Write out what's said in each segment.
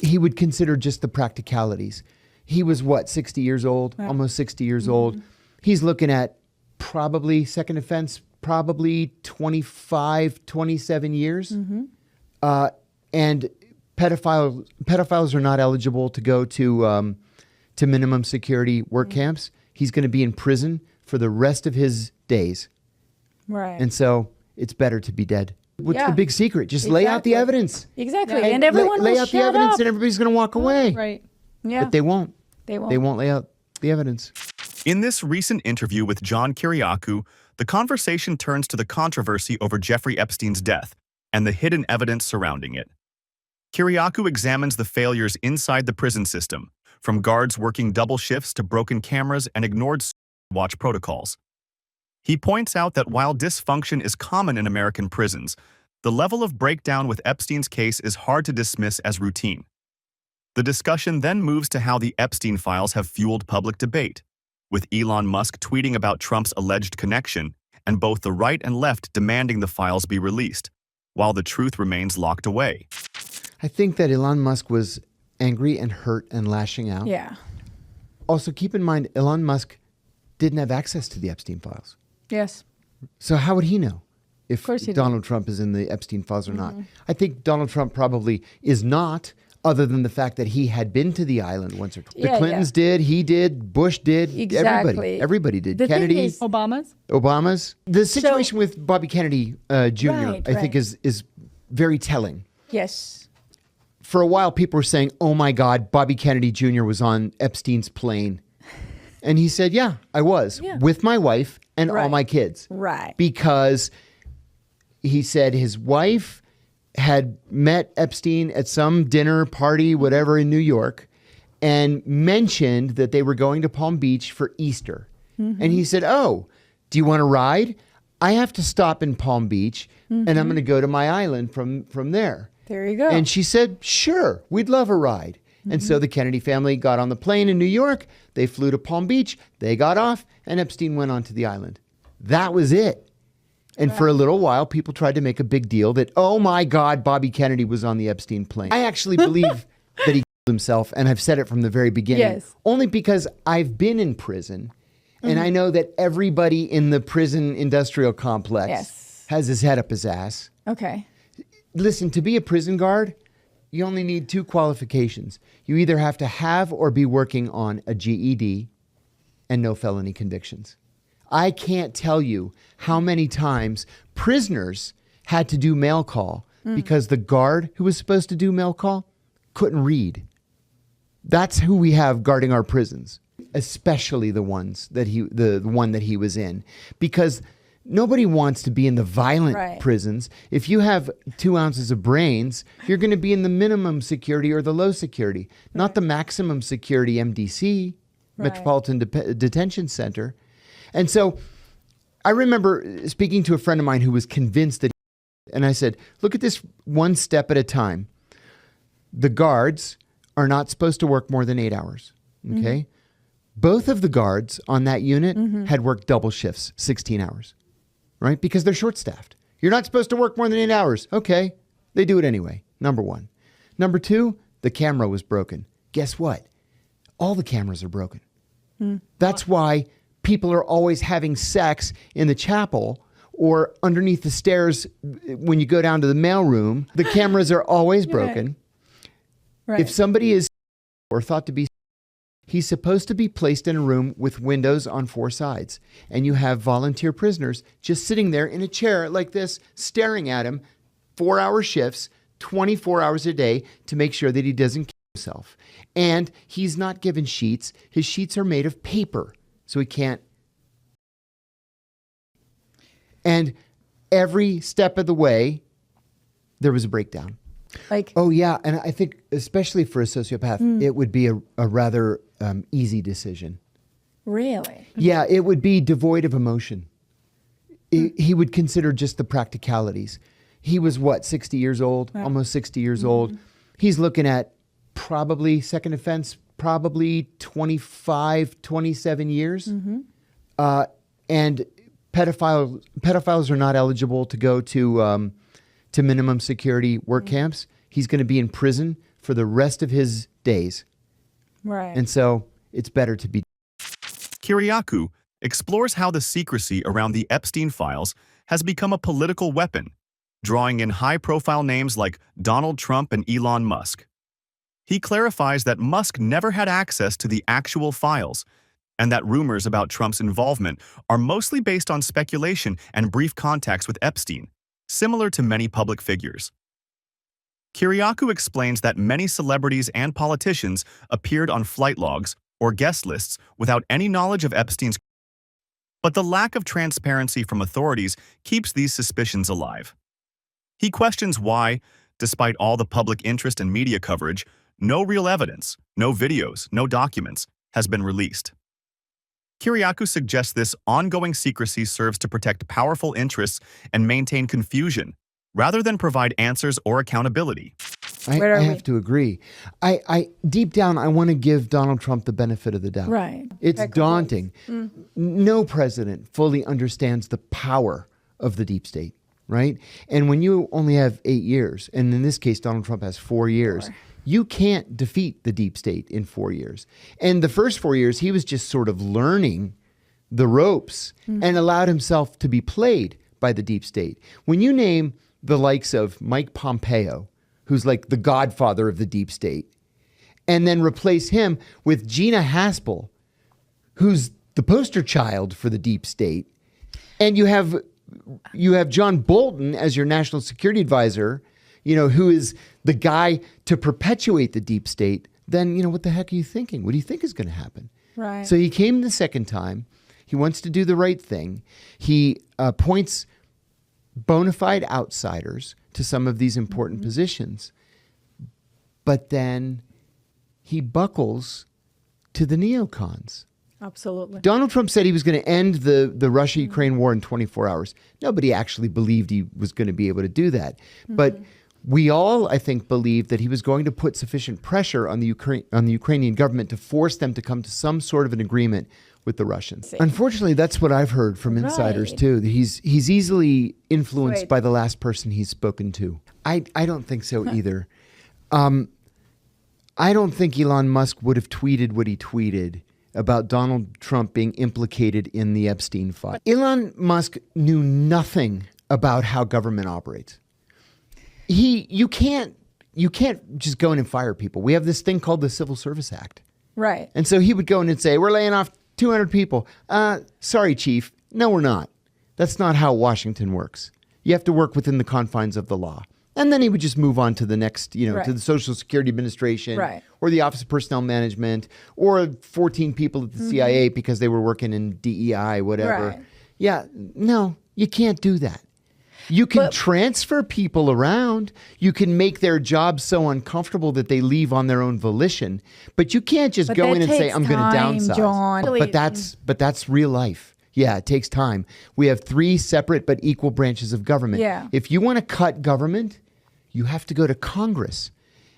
he would consider just the practicalities. He was what, 60 years old, almost 60 years old. He's looking at probably second offense, probably 25, 27 years. And pedophiles are not eligible to go to minimum security work camps. He's going to be in prison for the rest of his days. Right. And so it's better to be dead. What's the big secret? Just lay out the evidence. Exactly. And everyone lay will out the shut evidence up. and everybody's going to walk away. Right. Yeah. But they won't. They won't. They won't lay out the evidence. In this recent interview with John Kiriakou, the conversation turns to the controversy over Jeffrey Epstein's death and the hidden evidence surrounding it. Kiriakou examines the failures inside the prison system, from guards working double shifts to broken cameras and ignored watch protocols. He points out that while dysfunction is common in American prisons, the level of breakdown with Epstein's case is hard to dismiss as routine. The discussion then moves to how the Epstein files have fueled public debate, with Elon Musk tweeting about Trump's alleged connection and both the right and left demanding the files be released, while the truth remains locked away. I think that Elon Musk was angry and hurt and lashing out. Yeah. Also, keep in mind, Elon Musk didn't have access to the Epstein files. Yes. So how would he know if course he Donald Trump is in the Epstein files or not? I think Donald Trump probably is not, other than the fact that he had been to the island once or twice. The Clintons did, he did, Bush did, Exactly. everybody did. The thing Kennedy, is- Obama's. The situation with Bobby Kennedy Jr., I think is very telling. Yes. For a while, people were saying, oh my God, Bobby Kennedy Jr. was on Epstein's plane. And he said, yeah, I was, with my wife and all my kids. Right. Because he said his wife had met Epstein at some dinner party, whatever, in New York, and mentioned that they were going to Palm Beach for Easter. And he said, oh, do you want to ride? I have to stop in Palm Beach, and I'm going to go to my island from there. There you go. And she said, sure, we'd love a ride. And so the Kennedy family got on the plane in New York. They flew to Palm Beach. They got off, and Epstein went onto the island. That was it. And for a little while, people tried to make a big deal that, oh my God, Bobby Kennedy was on the Epstein plane. I actually believe that he killed himself, and I've said it from the very beginning. Yes. Only because I've been in prison, and I know that everybody in the prison industrial complex has his head up his ass. Okay. Listen, to be a prison guard, you only need 2 qualifications. You either have to have or be working on a GED and no felony convictions. I can't tell you how many times prisoners had to do mail call because the guard who was supposed to do mail call couldn't read. That's who we have guarding our prisons, especially the ones that the one that he was in, because nobody wants to be in the violent prisons. If you have 2 ounces of brains, you're going to be in the minimum security or the low security, not the maximum security MDC, Metropolitan Detention Center. And so I remember speaking to a friend of mine who was convinced that, and I said, look at this one step at a time. The guards are not supposed to work more than 8 hours. Okay. Both of the guards on that unit had worked double shifts, 16 hours. Right? Because they're short-staffed. You're not supposed to work more than 8 hours. Okay. They do it anyway. Number 1. Number 2, the camera was broken. Guess what? All the cameras are broken. That's why people are always having sex in the chapel or underneath the stairs when you go down to the mailroom. The cameras are always broken. Right. If somebody is or thought to be, he's supposed to be placed in a room with windows on 4 sides. And you have volunteer prisoners just sitting there in a chair like this, staring at him, 4-hour shifts, 24 hours a day to make sure that he doesn't kill himself. And he's not given sheets. His sheets are made of paper, so he can't. And every step of the way, there was a breakdown. Like, oh yeah, and I think especially for a sociopath, it would be a rather easy decision. Really? Yeah, it would be devoid of emotion. He would consider just the practicalities. He was what, 60 years old, almost 60 years old. He's looking at probably second offense, probably 25, 27 years. And pedophiles are not eligible to go to minimum security work camps. He's going to be in prison for the rest of his days. Right. And so it's better to be. Kiriakou explores how the secrecy around the Epstein files has become a political weapon, drawing in high-profile names like Donald Trump and Elon Musk. He clarifies that Musk never had access to the actual files, and that rumors about Trump's involvement are mostly based on speculation and brief contacts with Epstein, similar to many public figures. Kiriakou explains that many celebrities and politicians appeared on flight logs or guest lists without any knowledge of Epstein's. But the lack of transparency from authorities keeps these suspicions alive. He questions why, despite all the public interest and media coverage, no real evidence, no videos, no documents has been released. Kiriakou suggests this ongoing secrecy serves to protect powerful interests and maintain confusion, rather than provide answers or accountability. I have to agree. I deep down, I want to give Donald Trump the benefit of the doubt. Right. It's daunting. No president fully understands the power of the deep state, right? And when you only have 8 years, and in this case, Donald Trump has 4 years, you can't defeat the deep state in 4 years. And the first 4 years, he was just sort of learning the ropes and allowed himself to be played by the deep state. When you name the likes of Mike Pompeo, who's like the godfather of the deep state, and then replace him with Gina Haspel, who's the poster child for the deep state, and you have John Bolton as your national security advisor, who is the guy to perpetuate the deep state, then, what the heck are you thinking? What do you think is going to happen? Right. So he came the second time. He wants to do the right thing. He appoints bona fide outsiders to some of these important positions. But then he buckles to the neocons. Absolutely. Donald Trump said he was going to end the Russia-Ukraine war in 24 hours. Nobody actually believed he was going to be able to do that. But we all, I think, believed that he was going to put sufficient pressure on the Ukrainian government to force them to come to some sort of an agreement with the Russians. Unfortunately, that's what I've heard from insiders too. He's easily influenced by the last person he's spoken to. I don't think so either. I don't think Elon Musk would have tweeted what he tweeted about Donald Trump being implicated in the Epstein file. Elon Musk knew nothing about how government operates. You can't just go in and fire people. We have this thing called the Civil Service Act. Right. And so he would go in and say, we're laying off 200 people. Sorry, Chief. No, we're not. That's not how Washington works. You have to work within the confines of the law. And then he would just move on to the next, to the Social Security Administration or the Office of Personnel Management or 14 people at the CIA because they were working in DEI, whatever. Right. Yeah, no, you can't do that. You can transfer people around. You can make their jobs so uncomfortable that they leave on their own volition. But you can't just go in and say, I'm going to downsize. John. But that's real life. Yeah, it takes time. We have 3 separate but equal branches of government. Yeah. If you want to cut government, you have to go to Congress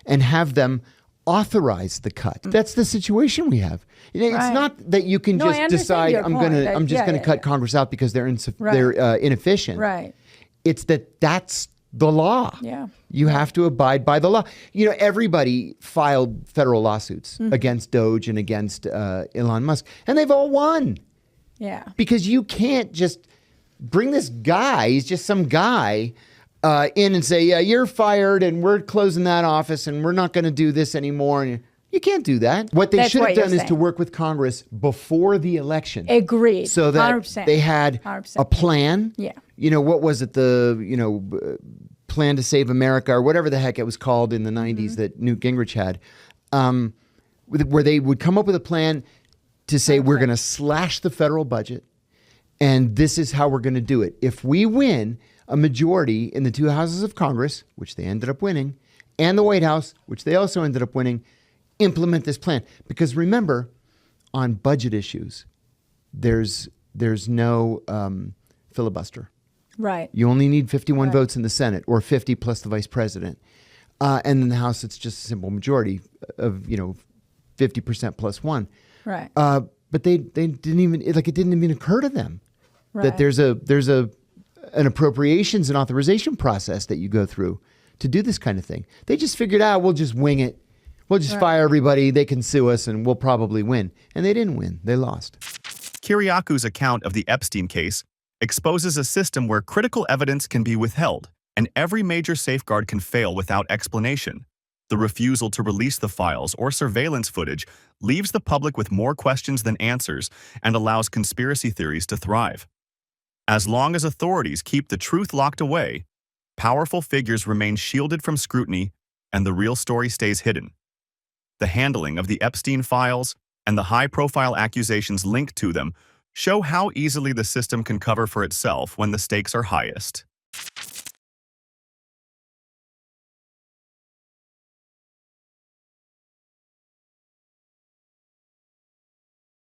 and have them authorize the cut. That's the situation we have. It's not that you can just decide I'm just going to cut Congress out because they're inefficient. Right. It's that's the law. Yeah. You have to abide by the law. Everybody filed federal lawsuits against Doge and against Elon Musk, and they've all won. Yeah. Because you can't just bring this guy, he's just some guy, in and say, yeah, you're fired and we're closing that office and we're not going to do this anymore. And you can't do that. What they should have done is to work with Congress before the election. Agreed. So that 100%. they had 100%. a plan. Yeah. What was it? Plan to Save America or whatever the heck it was called in the 90s that Newt Gingrich had, where they would come up with a plan to say, we're going to slash the federal budget and this is how we're going to do it. If we win a majority in the 2 houses of Congress, which they ended up winning, and the White House, which they also ended up winning, implement this plan. Because remember, on budget issues, there's no filibuster. Right. You only need 51 votes in the Senate, or 50 plus the vice president. And in the House, it's just a simple majority of 50% plus 1. Right. But they didn't even it didn't even occur to them that there's an appropriations and authorization process that you go through to do this kind of thing. They just figured out we'll just wing it. We'll just fire everybody. They can sue us and we'll probably win. And they didn't win. They lost. Kiriakou's account of the Epstein case exposes a system where critical evidence can be withheld and every major safeguard can fail without explanation. The refusal to release the files or surveillance footage leaves the public with more questions than answers and allows conspiracy theories to thrive. As long as authorities keep the truth locked away, powerful figures remain shielded from scrutiny and the real story stays hidden. The handling of the Epstein files and the high-profile accusations linked to them show how easily the system can cover for itself when the stakes are highest.